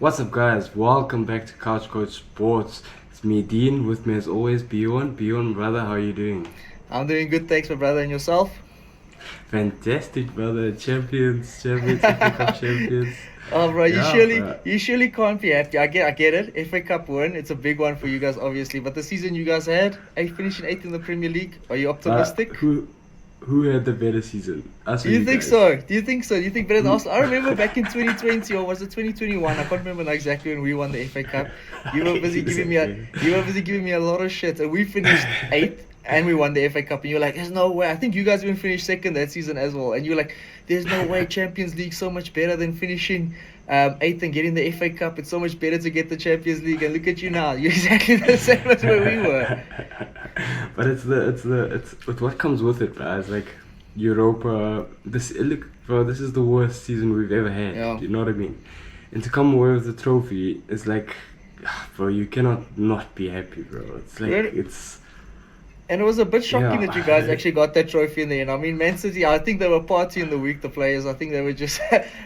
What's up, guys? Welcome back to Couch Coach Sports. It's me, Dean. With me, as always, Bjorn. Bjorn, brother, how are you doing? I'm doing good, thanks, my brother, and yourself? Fantastic, brother. Champions, FA Cup champions. Oh, bro, you Yeah, surely, bro. you surely can't be happy. I get it. FA Cup win, it's a big one for you guys, obviously. But the season you guys had, finishing eighth in the Premier League, are you But optimistic? who had the better season? Us or Do you you think guys? so? Do you think so? Do you think better than Who? Arsenal? I remember back in 2020, or was it 2021? I can't remember now exactly when we won the FA Cup. You were busy giving me a, Exactly. you were busy giving me a lot of shit, and we finished eighth. And we won the FA Cup, and you're like, "There's no way." I think you guys even finished second that season as well, and you're like, "There's no way Champions League so much better than finishing eighth and getting the FA Cup. It's so much better to get the Champions League." And look at you now, you're exactly the same as where we were. But it's what comes with it, bro. It's like Europa. Look, bro. This is the worst season we've ever had. Yeah. You know what I mean? And to come away with the trophy is like, bro. You cannot not be happy, bro. It's like Really? it's And it was a bit shocking yeah. that you guys actually got that trophy in the end. I mean, Man City, I think they were partying the week, the players. I think they were just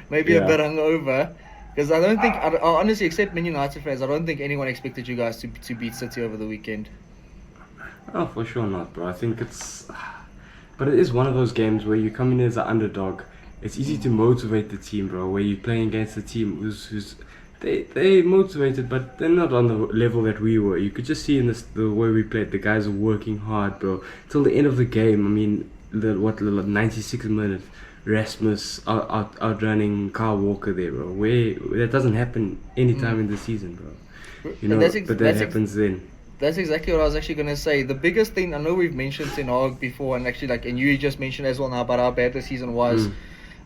maybe a Yeah. bit hungover. Because I don't think, honestly, except Man United fans, I don't think anyone expected you guys to beat City over the weekend. Oh, for sure not, bro. I think but it is one of those games where you come in as an underdog. It's easy to motivate the team, bro. Where you're playing against a team who's they motivated, but they're not on the level that we were. You could just see in the way we played. The guys are working hard, bro. Till the end of the game. I mean, the 96 minutes. Rasmus outrunning Carl Walker there, bro. Where that doesn't happen anytime in the season, bro. You And know, but that happens then. that's exactly what I was actually gonna say. The biggest thing, I know we've mentioned Ten Hag before, and actually and you just mentioned as well now about how bad the season was. Mm.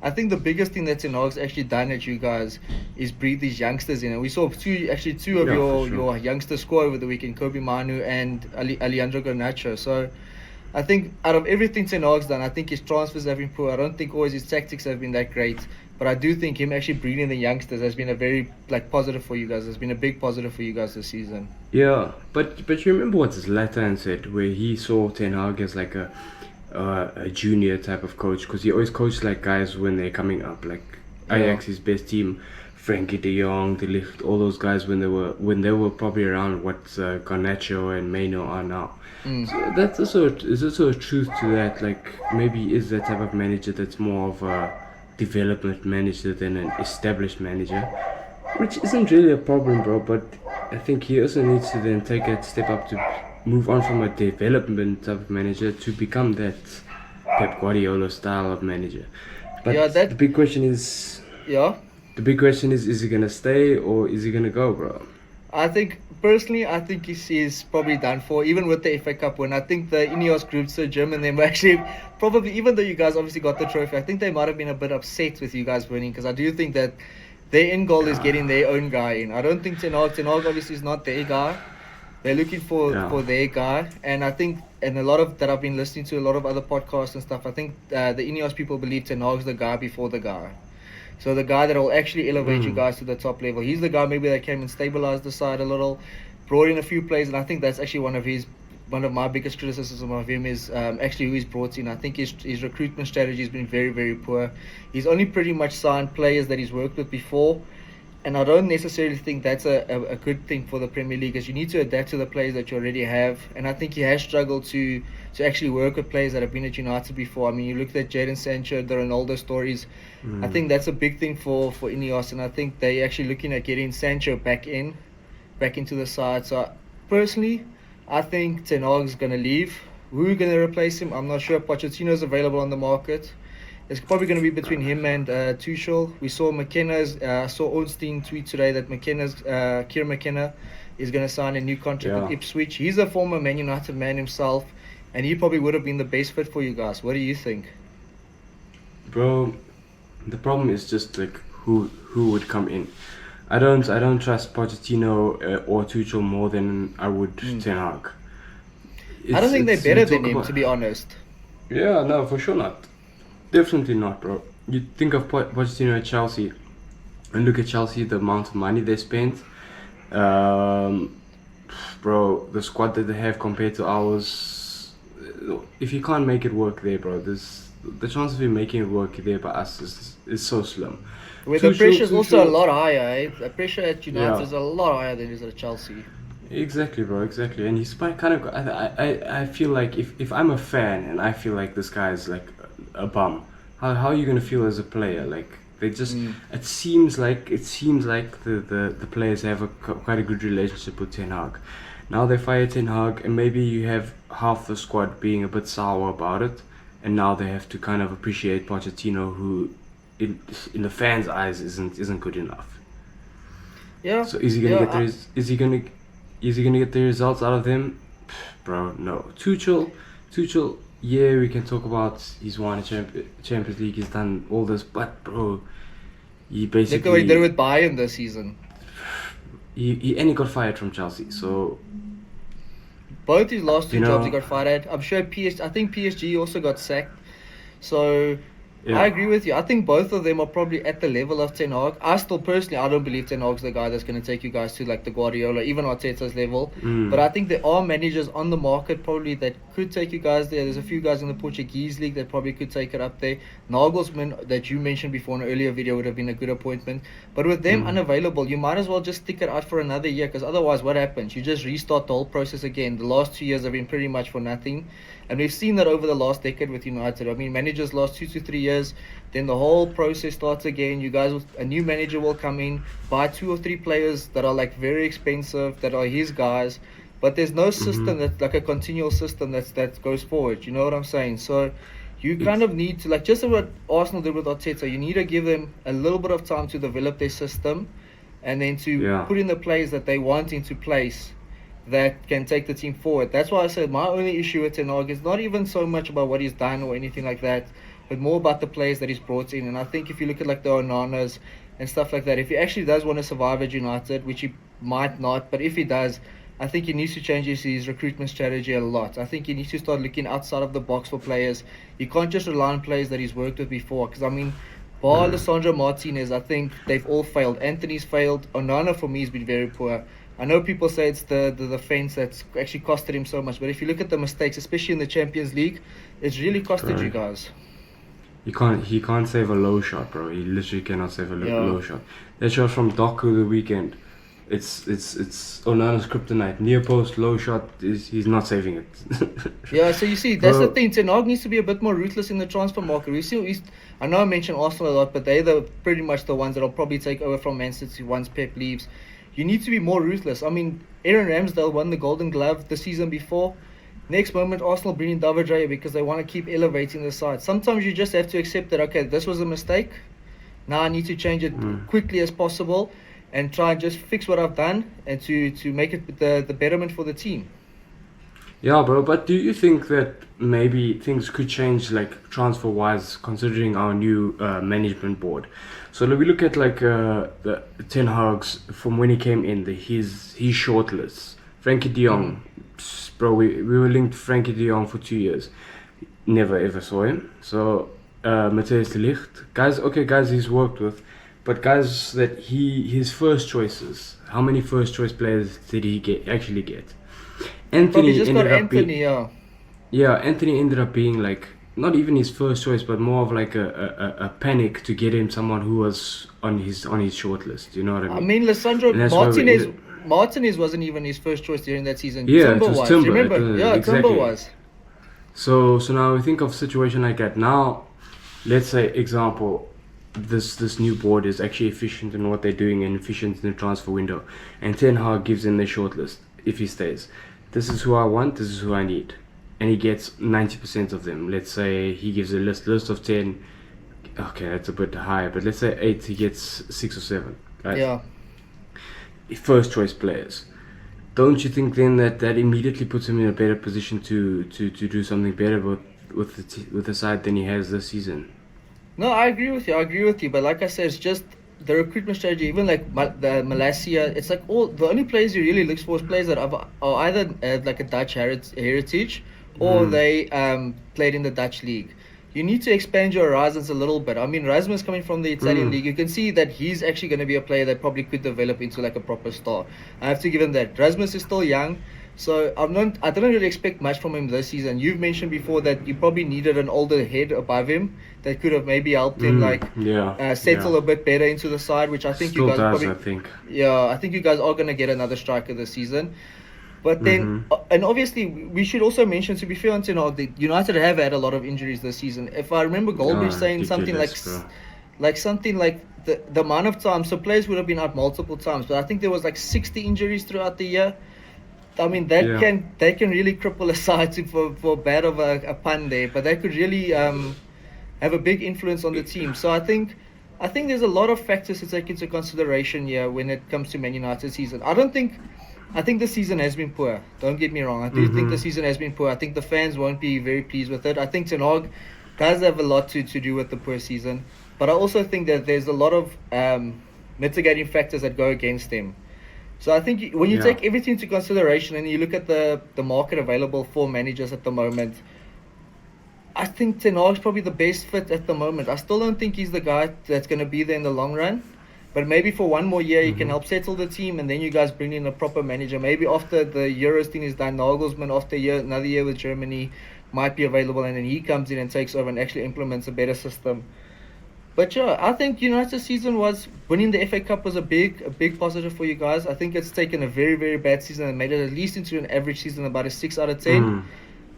I think the biggest thing that Ten Hag's actually done at you guys is breathe these youngsters in, and we saw two of Yeah, your for sure. your youngsters score over the weekend, Kobe Manu and Alejandro Garnacho. So I think out of everything Ten Hag's done, I think his transfers have been poor. I don't think always his tactics have been that great. But I do think him actually breeding the youngsters has been a very positive for you guys. Has been a big positive for you guys this season. Yeah, but you remember what Zlatan said, where he saw Ten Hag as like a junior type of coach, because he always coached like guys when they're coming up, like Ajax, his best team, Frankie De Jong, De Ligt, all those guys when they were probably around what Garnacho and Maino are now. Mm. So that's also is also a truth to that. Like maybe he is that type of manager that's more of a development manager than an established manager, which isn't really a problem, bro. But I think he also needs to then take a step up to move on from a development type of manager to become that Pep Guardiola style of manager. But Yeah, the big question is, Yeah. is he gonna stay or is he gonna go, bro? I think personally, I think he's probably done for, even with the FA Cup win. I think the Ineos group, Sir Jim and them were actually probably, even though you guys obviously got the trophy, I think they might have been a bit upset with you guys winning, because I do think that their end goal is getting their own guy in. I don't think Ten Hag obviously is not their guy. They're looking Yeah. for their guy, and I think, and a lot of that I've been listening to a lot of other podcasts and stuff. I think the Ineos people believe Ten Hag's the guy before the guy. So the guy that will actually elevate you guys to the top level. He's the guy maybe that came and stabilized the side a little, brought in a few players, and I think that's actually one of my biggest criticisms of him is actually who he's brought in. I think his recruitment strategy has been very, very poor. He's only pretty much signed players that he's worked with before, and I don't necessarily think that's a good thing for the Premier League, as you need to adapt to the players that you already have. And I think he has struggled to actually work with players that have been at United before. I mean, you look at Jadon Sancho, the Ronaldo stories. I think that's a big thing for Ineos, and I think they're actually looking at getting Sancho back into the side. So personally, I think Ten Hag's going to leave. Who's going to replace him? I'm not sure. Pochettino's available on the market. It's probably going to be between him and Tuchel. We saw I saw Ornstein tweet today that Kieran McKenna is going to sign a new contract with Yeah. Ipswich. He's a former Man United man himself, and he probably would have been the best fit for you guys. What do you think? Bro, the problem is just like who would come in. I don't trust Pochettino or Tuchel more than I would Ten Hag. I don't think they're You better talk than him, about- to be honest. Yeah, no, for sure not. Definitely not, bro. You think of Pochettino at Chelsea, and look at Chelsea, the amount of money they spent. Bro, the squad that they have compared to ours. If you can't make it work there, bro, the chance of him making it work there by us is so slim. Where the Tuchel- pressure is also a Tuchel- lot higher. The pressure at United Yeah. is a lot higher than it is at Chelsea. Exactly, bro. Exactly, and he's kind of. I feel like if I'm a fan and I feel like this guy is like a bum, how are you gonna feel as a player? Like they just. It seems like the players have quite a good relationship with Ten Hag. Now they fire Ten Hag, and maybe you have half the squad being a bit sour about it, and now they have to kind of appreciate Pochettino, who, in the fans' eyes, isn't good enough. Yeah. So is he gonna is he gonna get the results out of them? Bro, no. Tuchel, yeah, we can talk about he's won a Champions League, he's done all this, but bro, he basically Look what he did with Bayern this season. he and he got fired from Chelsea, so Both his last two You know- jobs he got fired at. I'm sure I think PSG also got sacked. So yeah. I agree with you. I think both of them are probably at the level of Ten Hag. I still personally, I don't believe Ten Hag's the guy that's going to take you guys to like the Guardiola, even Arteta's level. But I think there are managers on the market probably that could take you guys there. There's a few guys in the Portuguese league that probably could take it up there. Nagelsmann, that you mentioned before in an earlier video, would have been a good appointment. But with them unavailable, you might as well just stick it out for another year, because otherwise what happens? You just restart the whole process again. The last 2 years have been pretty much for nothing. And we've seen that over the last decade with United. I mean, managers last 2 to 3 years, then the whole process starts again. A new manager will come in, buy 2 or 3 players that are like very expensive, that are his guys, but there's no system that's like a continual system that goes forward. You know what I'm saying? So you kind of need to, like, just what Arsenal did with Arteta, you need to give them a little bit of time to develop their system, and then to put in the players that they want into place that can take the team forward. That's why I said my only issue with Ten Hag is not even so much about what he's done or anything like that, but more about the players that he's brought in. And I think if you look at like the Onanas and stuff like that, if he actually does want to survive at United, which he might not, but if he does, I think he needs to change his recruitment strategy a lot. I think he needs to start looking outside of the box for players. You can't just rely on players that he's worked with before, because I mean, bar Alessandro Martinez, I think they've all failed. Anthony's failed. Onana for me has been very poor. I know people say it's the defense that's actually costed him so much, but if you look at the mistakes, especially in the Champions League, it's really costed you guys. He can't save a low shot, bro. He literally cannot save a low shot. That shot from Doku the weekend, it's Onana's kryptonite. Near post low shot, he's not saving it. Yeah, so you see, that's the thing. Ten Hag needs to be a bit more ruthless in the transfer market. I know I mentioned Arsenal a lot, but they're pretty much the ones that'll probably take over from Man City once Pep leaves. You need to be more ruthless. I mean, Aaron Ramsdale won the Golden Glove the season before. Next moment, Arsenal bring in David Raya because they want to keep elevating the side. Sometimes you just have to accept that, okay, this was a mistake. Now I need to change it quickly as possible and try and just fix what I've done and to make it the betterment for the team. Yeah, bro, but do you think that maybe things could change, like, transfer-wise, considering our new management board? So we look at, like, the Ten Hag's, from when he came in, his shortlist. Frankie de Jong, bro, we were linked to Frankie de Jong for 2 years. Never ever saw him. So, Matthijs de Ligt, guys he's worked with, but guys that his first choices, how many first choice players did he actually get? Probably just got Anthony, yeah, Anthony ended up being like not even his first choice, but more of like a panic to get him someone who was on his shortlist. You know what I mean? I mean, Lissandro Martinez wasn't even his first choice during that season. Yeah, Timber it was was. Timber. Remember? Exactly. Timber was. So now we think of a situation like that. Now, let's say example, this new board is actually efficient in what they're doing and efficient in the transfer window, and Ten Hag gives in their shortlist if he stays. This is who I want, this is who I need. And he gets 90% of them. Let's say he gives a list of 10. Okay, that's a bit high, but let's say 8, he gets 6 or 7. Right? Yeah. First choice players. Don't you think then that immediately puts him in a better position to do something better with the side than he has this season? No, I agree with you. But like I said, it's just the recruitment strategy. Even like the Malasia, it's like the only players he really looks for is players that are either like a Dutch heritage or they played in the Dutch league. You need to expand your horizons a little bit. I mean, Rasmus coming from the Italian league, you can see that he's actually going to be a player that probably could develop into like a proper star. I have to give him that. Rasmus is still young, So I don't really expect much from him this season. You've mentioned before that you probably needed an older head above him that could have maybe helped him settle a bit better into the side, which I think Still you guys does, probably. I think. Yeah, I think you guys are gonna get another striker this season. But then, Mhm. and obviously, we should also mention, to be fair on Ten Hag, that United have had a lot of injuries this season. If I remember Goldbridge saying something like, Ridiculous, bro. something like the amount of times, so players would have been out multiple times, but I think there was like 60 injuries throughout the year. I mean, Yeah. that can really cripple a side for bad of a pun there, but that could really have a big influence on the team. So I think there's a lot of factors to take into consideration here when it comes to Man United season. I think the season has been poor. Don't get me wrong. I do think the season has been poor. I think the fans won't be very pleased with it. I think Ten Hag does have a lot to do with the poor season. But I also think that there's a lot of mitigating factors that go against him. So I think when you Yeah. take everything into consideration and you look at the market available for managers at the moment, I think Ten Hag's probably the best fit at the moment. I still don't think he's the guy that's going to be there in the long run. But maybe for one more year, he can help settle the team, and then you guys bring in a proper manager. Maybe after the Euros thing is done, Nagelsmann, after another year with Germany, might be available, and then he comes in and takes over and actually implements a better system. But yeah, I think United's season was winning the FA Cup was a big positive for you guys. I think it's taken a very, very bad season and made it at least into an average season, about a 6 out of 10.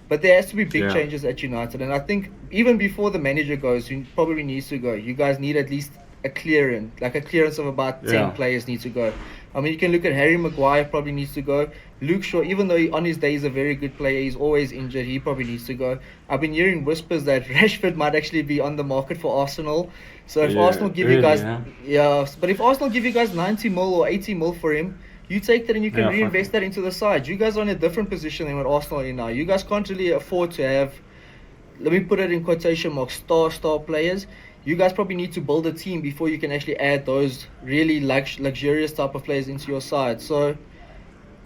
But there has to be big Yeah. changes at United, and I think even before the manager goes, who probably needs to go, you guys need at least a clearance of about 10 Yeah. players need to go. I mean, you can look at Harry Maguire, probably needs to go. Luke Shaw, even though on his day he's a very good player, he's always injured, he probably needs to go. I've been hearing whispers that Rashford might actually be on the market for Arsenal. So if Yeah, Arsenal give you really, guys, huh? yeah, but if Arsenal give you guys 90 mil or 80 mil for him, you take that and you can Yeah, reinvest that into the side. You guys are in a different position than what Arsenal are in now. You guys can't really afford to have, let me put it in quotation marks, star players. You guys probably need to build a team before you can actually add those really luxurious type of players into your side. So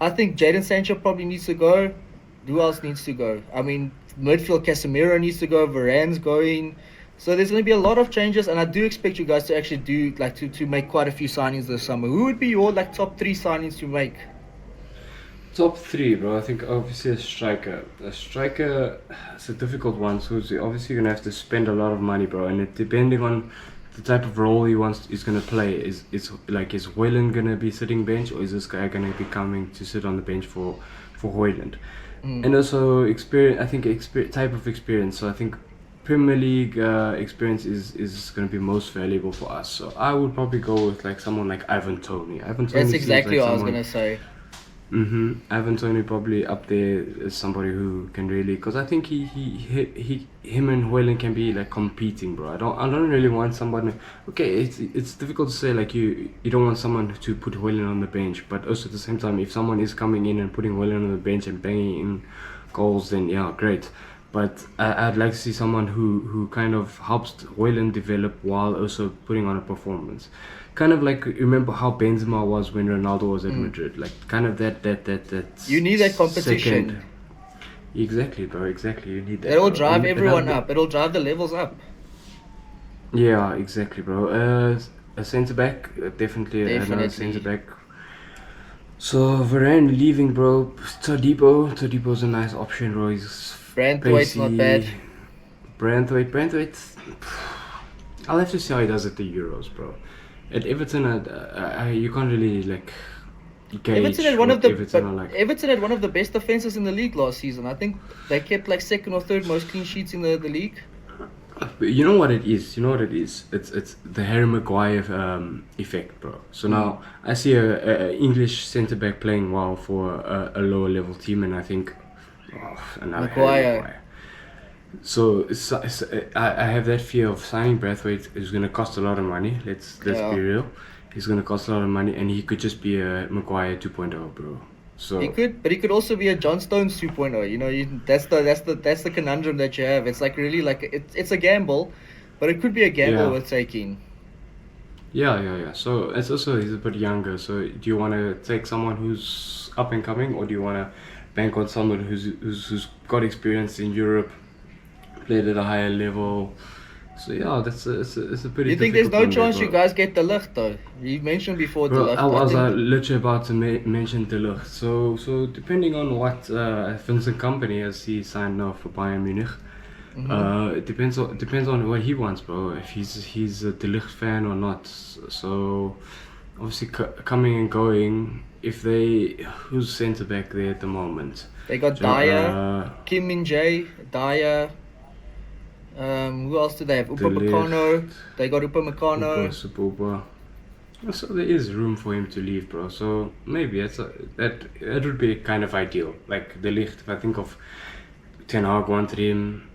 I think Jadon Sancho probably needs to go. Who else needs to go? I mean, midfield Casemiro needs to go. Varane's going. So there's going to be a lot of changes, and I do expect you guys to actually do to make quite a few signings this summer. Who would be your top 3 signings to make? Top 3, bro. I think obviously a striker. A striker is a difficult one, so you're obviously gonna have to spend a lot of money, bro. And it, depending on the type of role he's gonna play, is Højlund gonna be sitting bench, or is this guy gonna be coming to sit on the bench for Højlund? And also experience. I think type of experience. So I think Premier League experience is gonna be most valuable for us. So I would probably go with someone like Ivan Toney. Ivan Toney That's seems exactly like what I was someone- going to say. Ivan Toney probably up there as somebody who can really, because I think him and Højlund can be competing, bro. I don't really want someone. Okay, it's difficult to say you don't want someone to put Højlund on the bench, but also at the same time, if someone is coming in and putting Højlund on the bench and banging in goals, then yeah, great. But I'd like to see someone who kind of helps Højlund develop while also putting on a performance. Kind of remember how Benzema was when Ronaldo was at Madrid. Kind of that. You need that competition. second- Exactly, bro. Exactly. You need that. It'll bro. drive And everyone that'll- up. It'll drive the levels up. Yeah, exactly, bro. A centre back, definitely another Definitely. centre back. So Varane leaving, bro. Todibo's a nice option, bro. He's Branthwaite's not pacey. bad. Branthwaite. I'll have to see how he does at the Euros, bro. At Everton, you can't really gauge Everton had one of what the Everton are like. Everton had one of the best defenses in the league last season. I think they kept second or third most clean sheets in the league. But you know what it is? It's the Harry Maguire effect, bro. So now I see a English centre back playing well for a lower level team, and I think, another Harry Maguire. Maguire. So I have that fear of signing Braithwaite is going to cost a lot of money. Let's Yeah. be real. He's going to cost a lot of money, and he could just be a Maguire 2.0, bro. So He could, but he could also be a John Stones 2.0. You know, that's the conundrum that you have. It's really it's a gamble, but it could be a gamble Yeah. worth taking. Yeah. So it's also he's a bit younger. So do you want to take someone who's up and coming, or do you want to bank on someone who's got experience in Europe, played at a higher level, So yeah, it's a pretty. You think there's no difficult one chance there, you bro. guys get De Ligt though? You mentioned before De Bro, Ligt. I was think, literally about to mention De Ligt. So depending on what Vincent Company has he signed now for Bayern Munich, it depends on what he wants, bro. If he's a De Ligt fan or not. So obviously coming and going. If they who's centre back there at the moment? they got Dyer, Kim Min Jae, Dyer. Who else do they have? De Ligt. Upamecano. They got Upamecano. Upa. So there is room for him to leave, bro. So maybe that would be kind of ideal. Like De Ligt, if I think of Ten Hag wanted him,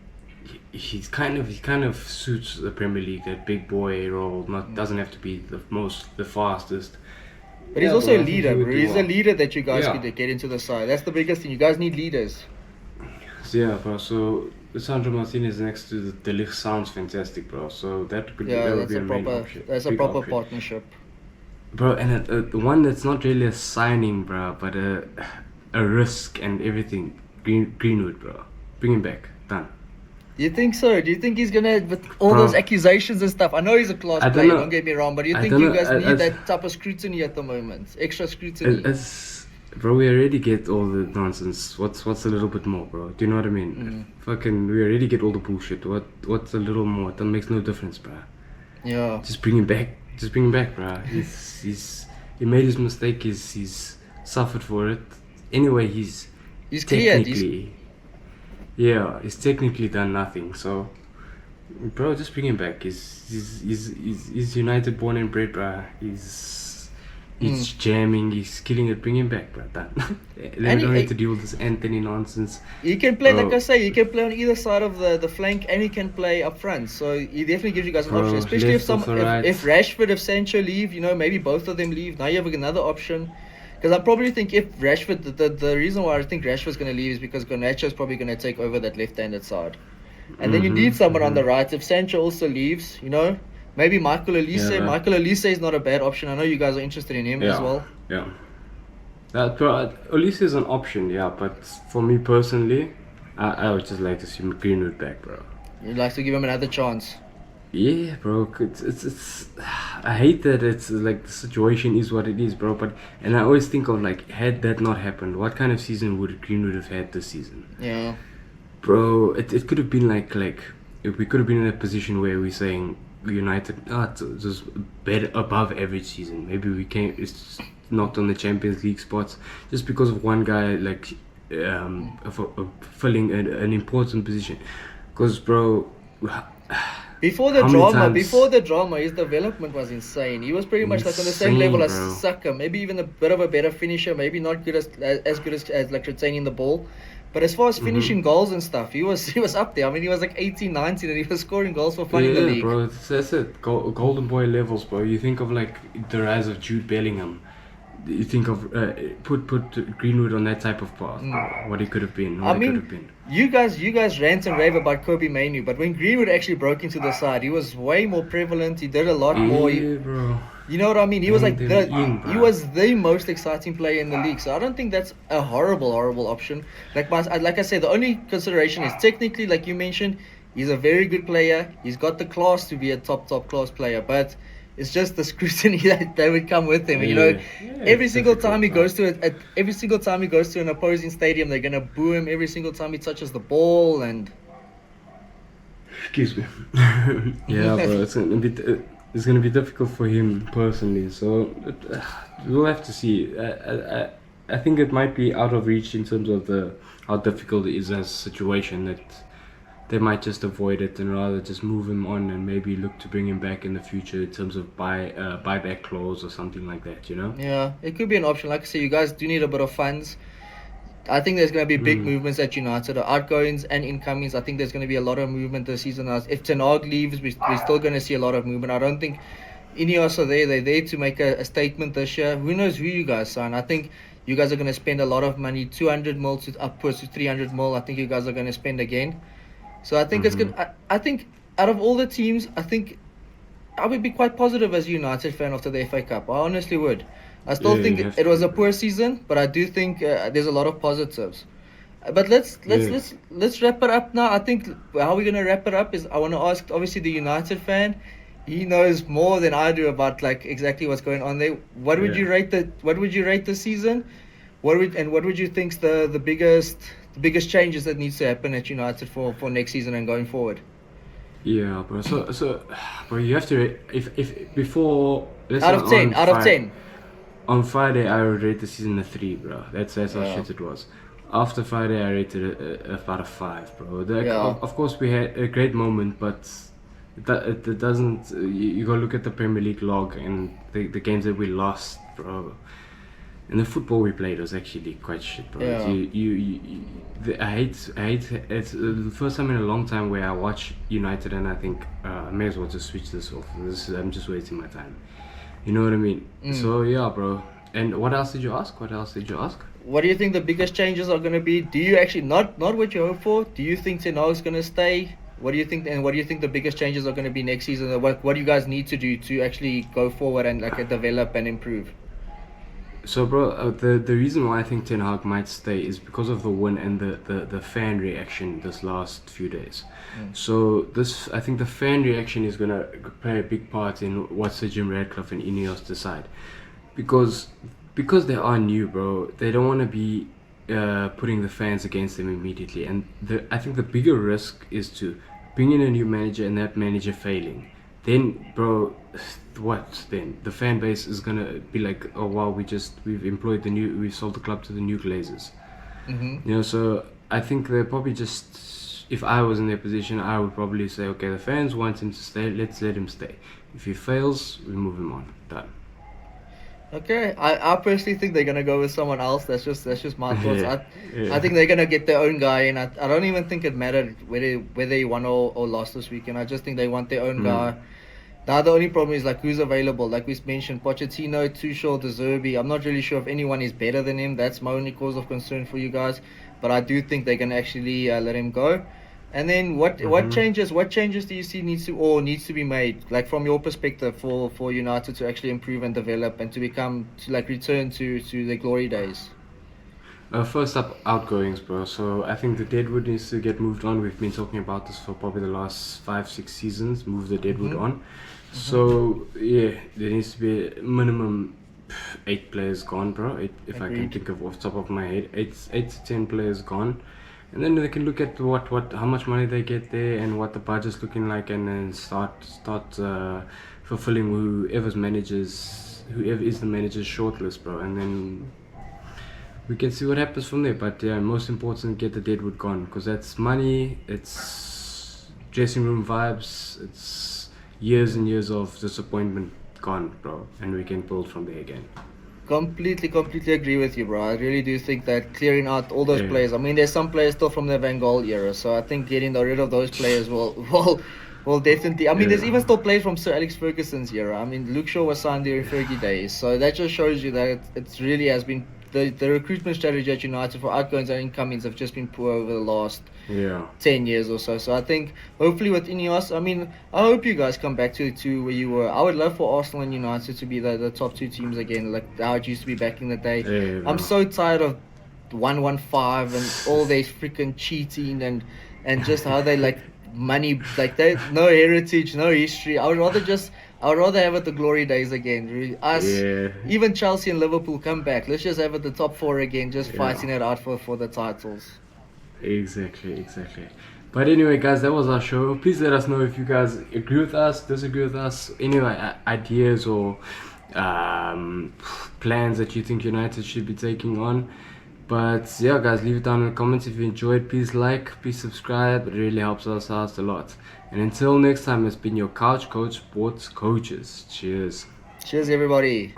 he kind of suits the Premier League, that big boy role. Doesn't have to be the fastest. But he's Yeah, also bro, a I think leader, he would bro. do He's a well. leader that you guys Yeah. could get into the side. That's the biggest thing. You guys need leaders. So yeah, bro. So Sandro Martinez next to the De Ligt sounds fantastic, bro. So that Yeah, would that's be a a main proper. option. That's a big proper option. partnership. Bro, and the one that's not really a signing, bro, but a risk and everything. Greenwood, bro. Bring him back. Done. Do you think so? Do you think he's gonna, with all Bro. those accusations and stuff? I know he's a class I don't player. know. Don't get me wrong, but do you I think don't you know. guys need I- that type of scrutiny at the moment? Extra scrutiny. Bro, we already get all the nonsense. What's a little bit more, bro? Do you know what I mean? Fucking, we already get all the bullshit. What's a little more? That makes no difference, bro. Yeah. Just bring him back. Just bring him back, bro. He made his mistake. He's suffered for it. Anyway, he's He's cleared. technically, he's technically done nothing. So, bro, just bring him back. He's United born and bred, bro. He's jamming. He's killing it. Bring him back, bro. Done. Then And we don't he- need to deal with this Anthony nonsense. He can play, like Bro. I say, he can play on either side of the flank, and he can play up front. So he definitely gives you guys an Bro, option, especially if left or right. if Rashford, if Sancho leave, maybe both of them leave. Now you have another option. Because I probably think if Rashford, the reason why I think Rashford's going to leave is because Garnacho's probably going to take over that left-handed side, and then you need someone on the right. If Sancho also leaves, maybe Michael Olise. Yeah. Michael Olise is not a bad option. I know you guys are interested in him as well. Yeah. Bro, Olise is an option, yeah, but for me personally, I would just like to see Greenwood back, bro. You'd like to give him another chance. Yeah, bro. It's I hate that it's like the situation is what it is, bro. And I always think of like, had that not happened, what kind of season would Greenwood have had this season, Yeah. bro? It could have been like if we could have been in a position where we're saying United, it was better above average season. Maybe we came, it's knocked on the Champions League spots just because of one guy like filling an important position. Because, bro. Before the How many drama, his development was insane. He was pretty much like on the same Insane, level as bro. Saka, maybe even a bit of a better finisher, maybe not good as good as like retaining the ball. But as far as finishing goals and stuff, he was up there. I mean, he was like 18, 19, and he was scoring goals for fun in the league. Bro, that's it. Golden boy levels, bro. You think of like the rise of Jude Bellingham. You think of put Greenwood on that type of path. What he could have been. What I he mean, could have been. you guys rant and rave about Kobe Mainoo, but when Greenwood actually broke into the side, he was way more prevalent. He did a lot more. Yeah, bro. You know what I mean? He was like Bring them in, he bro. was the most exciting player in the league. So I don't think that's a horrible option. Like I said, the only consideration is technically, like you mentioned, he's a very good player. He's got the class to be a top class player, but it's just the scrutiny that would come with him. Yeah. Every it's single time he difficult, goes to an opposing stadium, they're gonna boo him. Every single time he touches the ball, and Excuse me. Yeah, bro. It's gonna be difficult for him personally. So we'll have to see. I think it might be out of reach in terms of how difficult it is as a situation that they might just avoid it and rather just move him on and maybe look to bring him back in the future in terms of buyback clause or something like that. yeah, it could be an option. Like I say, you guys do need a bit of funds. I think there's going to be big movements at United, outgoings and incomings. I think there's going to be a lot of movement this season. If Ten Hag leaves, we're still going to see a lot of movement. I don't think Ineos are there. They're there to make a statement this year. Who knows who you guys sign? I think you guys are going to spend a lot of money, 200 mil to upwards to 300 mil. I think you guys are going to spend again. So I think it's good. I think out of all the teams, I think I would be quite positive as a United fan after the FA Cup. I honestly would. I still Yeah, think you have it to. was a poor season, but I do think there's a lot of positives. But let's Yeah. let's wrap it up now. I think how we're gonna wrap it up is I want to ask obviously the United fan. He knows more than I do about like exactly what's going on there. What would you rate the season? What would you think's the biggest changes that needs to happen at United for next season and going forward? Yeah, bro. So, bro, you have to rate, if before let's Out say of 10, on out of Fri- 10. On Friday, I would rate the season a 3, bro. That's how Yeah. shit it was. After Friday, I rated it about a 5, bro. Yeah. Of course, we had a great moment, but it doesn't. You go look at the Premier League log and the games that we lost, bro. And the football we played was actually quite shit, bro. Yeah. I hate. It's the first time in a long time where I watch United and I think I may as well just switch this off. I'm just wasting my time. You know what I mean? So yeah, bro. And what else did you ask? What What do you think the biggest changes are going to be? Do you actually not what you hope for? Do you think Ten Hag's going to stay? What do you think? And what do you think the biggest changes are going to be next season? What do you guys need to do to actually go forward and like develop and improve? So, bro, the reason why I think Ten Hag might stay is because of the win and the fan reaction this last few days. So I think the fan reaction is gonna play a big part in what Sir Jim Ratcliffe and Ineos decide, because they are new, bro. They don't want to be putting the fans against them immediately, and I think the bigger risk is to bring in a new manager and that manager failing. Then, bro, what then? The fan base is gonna be like, oh wow, we've sold the club to the new Glazers. Mm-hmm. You know, so I think they're probably just, if I was in their position, I would probably say, okay, the fans want him to stay, let's let him stay. If he fails, we move him on. Done. Okay, I personally think they're gonna go with someone else. That's just my thoughts. Yeah. I think they're gonna get their own guy, and I don't even think it mattered whether he won or lost this weekend. I just think they want their own guy. Now the only problem is like who's available. Like we mentioned, Pochettino, Tuchel, De Zerbi. I'm not really sure if anyone is better than him. That's my only cause of concern for you guys. But I do think they can actually let him go. And then what changes do you see needs to be made, like from your perspective, for United to actually improve and develop and to return to their glory days? First up, outgoings, bro. So I think the Deadwood needs to get moved on. We've been talking about this for probably the last 5-6 seasons. Move the Deadwood on. So yeah, there needs to be a minimum 8 players gone, bro. If I can Agreed. think of off the top of my head, 8 to 10 players gone, and then they can look at how much money they get there and what the budget's looking like, and then start fulfilling whoever is the manager's shortlist, bro, and then we can see what happens from there. But yeah, most important, get the Deadwood gone, because that's money, it's dressing room vibes, it's years and years of disappointment gone, bro, and we can build from there again. Completely agree with you, bro. I really do think that clearing out all those Yeah. players. I mean, there's some players still from the Van Gaal era, so I think getting rid of those players will definitely. I mean, there's Yeah. even still players from Sir Alex Ferguson's era. I mean, Luke Shaw was signed during Fergie days, so that just shows you that it really has been the recruitment strategy at United for outgoings and incomings have just been poor over the last Yeah. 10 years or so. So I think hopefully with Ineos, I mean, I hope you guys come back to where you were. I would love for Arsenal and United to be the top 2 teams again, like how it used to be back in the day. Yeah, bro. I'm so tired of 115 and all their freaking cheating and just how they like money, like they no heritage, no history. I would rather have it the glory days again. Really. Yeah. Even Chelsea and Liverpool come back. Let's just have it the top 4 again, just Yeah. fighting it out for the titles. Exactly. But anyway, guys, that was our show. Please let us know if you guys agree with us, disagree with us, any ideas or plans that you think United should be taking on. But yeah, guys, leave it down in the comments if you enjoyed. Please like, please subscribe. It really helps us out a lot. And until next time, it's been your Couch Coach Sports Coaches. Cheers. Cheers, everybody.